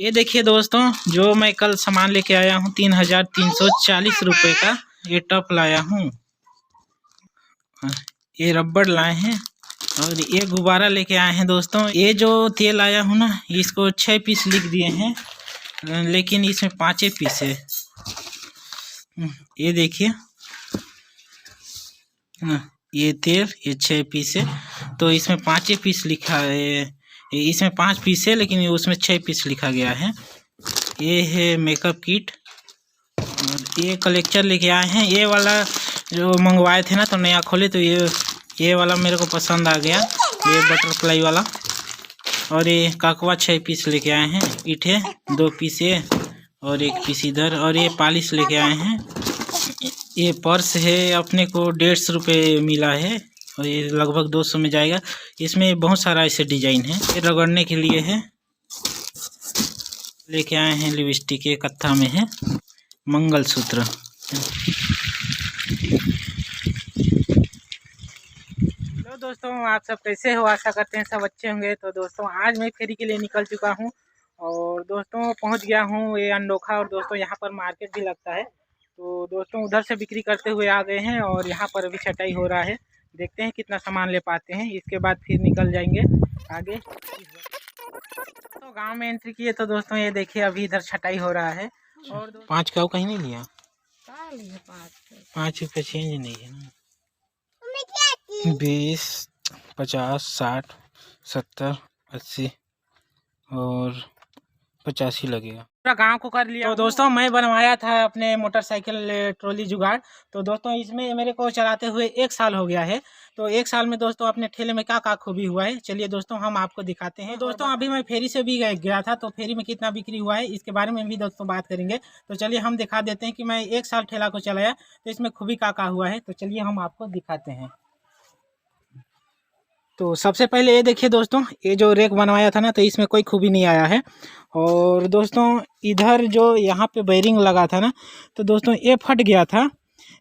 ये देखिए दोस्तों, जो मैं कल सामान लेके आया हूँ 3,340 रुपये का ये टप लाया हूँ। ये रबड़ लाए हैं और ये गुब्बारा लेके आए हैं दोस्तों। ये जो तेल लाया हूँ ना, इसको 6 पीस लिख दिए हैं, लेकिन इसमें 5 पीस है। ये देखिए, ये तेल ये 6 पीस है, तो इसमें 5 पीस लिखा है। इसमें 5 पीस है लेकिन उसमें 6 पीस लिखा गया है। ये है मेकअप किट और ये कलेक्टर लेके आए हैं। ये वाला जो मंगवाए थे ना, तो नया खोले तो ये वाला मेरे को पसंद आ गया, ये बटरफ्लाई वाला। और ये काकवा 6 पीस लेके आए हैं। ईट है 2 पीस है और 1 पीस इधर। और ये पॉलिश लेके आए हैं। ये पर्स है, अपने को 150 रुपये मिला है और ये लगभग 200 में जाएगा। इसमें बहुत सारा ऐसे डिजाइन है। ये रगड़ने के लिए है। लेके आए हैं लिपस्टिक, ये कत्था में है। मंगलसूत्र। हेलो दोस्तों, आप सब कैसे हो? आशा करते हैं सब अच्छे होंगे। तो दोस्तों, आज मैं फेरी के लिए निकल चुका हूं और दोस्तों पहुंच गया हूं ये अनोखा। और दोस्तों यहाँ पर मार्केट भी लगता है, तो दोस्तों उधर से बिक्री करते हुए आ गए हैं और यहाँ पर अभी छटाई हो रहा है। देखते हैं कितना सामान ले पाते हैं, इसके बाद फिर निकल जाएंगे आगे। तो गांव में एंट्री किए तो दोस्तों ये देखिए, अभी इधर छटाई हो रहा है। और 5 का कहीं नहीं लिया, 5 रुपये चेंज नहीं है ना। 20, 50, 60, 70, 80 और 85 लगेगा। पूरा गांव को कर लिया। तो दोस्तों मैं बनवाया था अपने मोटरसाइकिल ट्रॉली जुगाड़। तो दोस्तों इसमें मेरे को चलाते हुए 1 साल हो गया है। तो 1 साल में दोस्तों अपने ठेले में क्या क्या खूबी हुआ है, चलिए दोस्तों हम आपको दिखाते हैं। तो दोस्तों अभी मैं फेरी से भी गया था, तो फेरी में कितना बिक्री हुआ है इसके बारे में भी दोस्तों बात करेंगे। तो चलिए हम दिखा देते हैं कि मैं 1 साल ठेला को चलाया तो इसमें खूबी क्या क्या हुआ है। तो चलिए हम आपको दिखाते हैं। तो सबसे पहले ये देखिए दोस्तों, ये जो रैक बनवाया था ना, तो इसमें कोई खूबी नहीं आया है। और दोस्तों इधर जो यहाँ पे बेयरिंग लगा था ना, तो दोस्तों ये फट गया था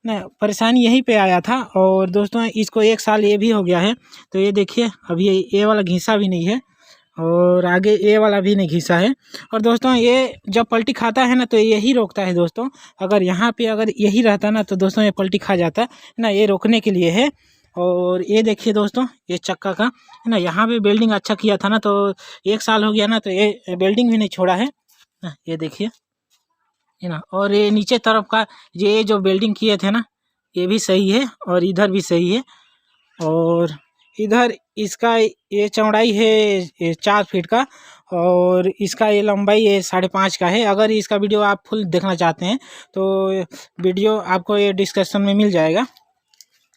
ना, परेशानी यहीं पे आया था। और दोस्तों इसको 1 साल ये भी हो गया है। तो ये देखिए, अभी ये वाला घिसा भी नहीं है और आगे ये वाला भी नहीं घिसा है। और दोस्तों ये जब पलटी खाता है ना, तो यही रोकता है दोस्तों। अगर यहाँ पे अगर यही रहता ना, तो दोस्तों ये पलटी खा जाता ना, ये रोकने के लिए है। और ये देखिए दोस्तों, ये चक्का का है ना, यहाँ पे बेल्डिंग अच्छा किया था ना, तो 1 साल हो गया ना, तो ये बेल्डिंग भी नहीं छोड़ा है ना। ये देखिए है ना। और ये नीचे तरफ का ये जो बेल्डिंग किए थे ना, ये भी सही है और इधर भी सही है। और इधर इसका ये चौड़ाई है 4 फीट का और इसका ये लंबाई ये 5.5 का है। अगर इसका वीडियो आप फुल देखना चाहते हैं तो वीडियो आपको ये डिस्क्रिप्शन में मिल जाएगा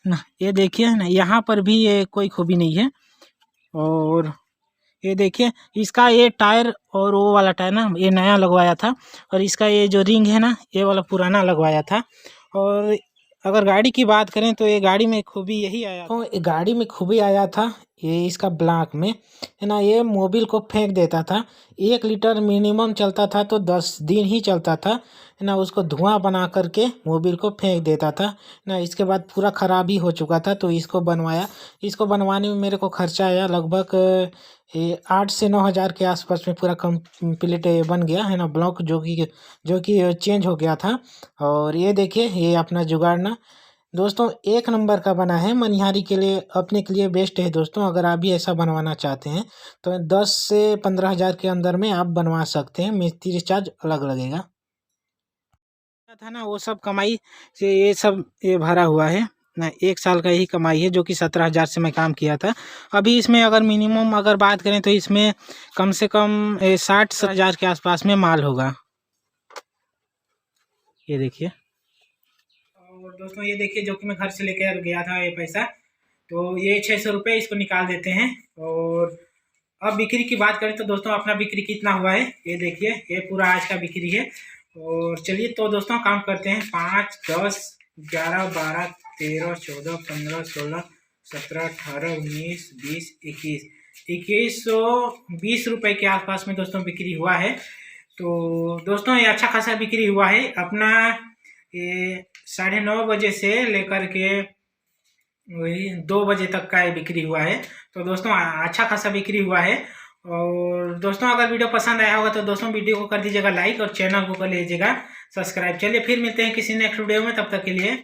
ना। ये देखिए ना, यहाँ पर भी ये कोई खूबी नहीं है। और ये देखिए, इसका ये टायर और वो वाला टायर ना, ये नया लगवाया था। और इसका ये जो रिंग है ना, ये वाला पुराना लगवाया था। और अगर गाड़ी की बात करें तो ये गाड़ी में खूबी यही आया, तो गाड़ी में खूबी आया था ये इसका ब्लॉक में है ना, ये मोबिल को फेंक देता था। 1 लीटर मिनिमम चलता था तो 10 दिन ही चलता था है ना। उसको धुआं बना करके मोबिल को फेंक देता था ना। इसके बाद पूरा ख़राब ही हो चुका था, तो इसको बनवाया। इसको बनवाने में मेरे को खर्चा आया लगभग 8 से 9 हज़ार के आसपास में पूरा कंप्लीट बन गया है ना। ब्लॉक जो कि चेंज हो गया था। और ये देखिए, ये अपना जुगाड़ ना दोस्तों 1 नंबर का बना है। मनिहारी के लिए अपने के लिए बेस्ट है दोस्तों। अगर आप भी ऐसा बनवाना चाहते हैं तो 10 से 15 हज़ार के अंदर में आप बनवा सकते हैं। मिस्त्री चार्ज अलग लगेगा था ना। वो सब कमाई से ये सब ये भरा हुआ है ना। 1 साल का यही कमाई है, जो कि 17 हज़ार से मैं काम किया था। अभी इसमें अगर मिनिमम अगर बात करें तो इसमें कम से कम 60 हज़ार के आसपास में माल होगा। ये देखिए। और दोस्तों ये देखिए, जो कि मैं घर से लेकर गया था ये पैसा, तो ये 600 रुपये इसको निकाल देते हैं। और अब बिक्री की बात करें तो दोस्तों अपना बिक्री कितना हुआ है ये देखिए, ये पूरा आज का बिक्री है। और चलिए तो दोस्तों काम करते हैं। 5, 10, 11, 12, 13, 14, 15, 16, 17, 18, 19, 20, 21, 2120 के आसपास में दोस्तों बिक्री हुआ है। तो दोस्तों ये अच्छा खासा बिक्री हुआ है अपना। ये 9:30 बजे से लेकर के वही 2 बजे तक का ये बिक्री हुआ है। तो दोस्तों अच्छा खासा बिक्री हुआ है। और दोस्तों अगर वीडियो पसंद आया होगा तो दोस्तों वीडियो को कर दीजिएगा लाइक और चैनल को कर लीजिएगा सब्सक्राइब। चलिए फिर मिलते हैं किसी नेक्स्ट वीडियो में, तब तक के लिए